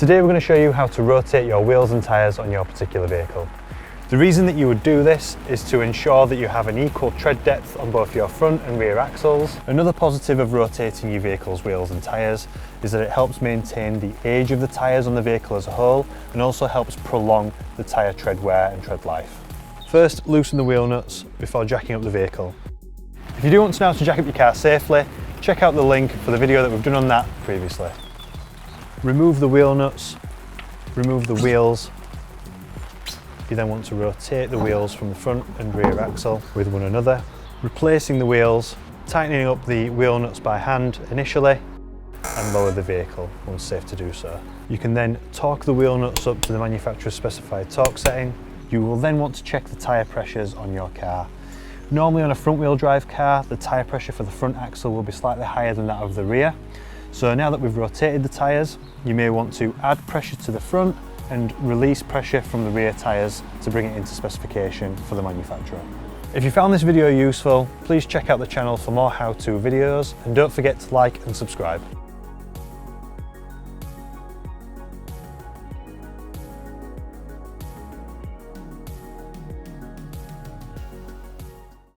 Today we're going to show you how to rotate your wheels and tyres on your particular vehicle. The reason that you would do this is to ensure that you have an equal tread depth on both your front and rear axles. Another positive of rotating your vehicle's wheels and tyres is that it helps maintain the age of the tyres on the vehicle as a whole and also helps prolong the tyre tread wear and tread life. First, loosen the wheel nuts before jacking up the vehicle. If you do want to know how to jack up your car safely, check out the link for the video that we've done on that previously. Remove the wheel nuts, remove the wheels. You then want to rotate the wheels from the front and rear axle with one another, replacing the wheels, tightening up the wheel nuts by hand initially, and lower the vehicle once safe to do so. You can then torque the wheel nuts up to the manufacturer's specified torque setting. You will then want to check the tyre pressures on your car. Normally on a front wheel drive car, the tyre pressure for the front axle will be slightly higher than that of the rear. So now that we've rotated the tyres, you may want to add pressure to the front and release pressure from the rear tyres to bring it into specification for the manufacturer. If you found this video useful, please check out the channel for more how-to videos and don't forget to like and subscribe.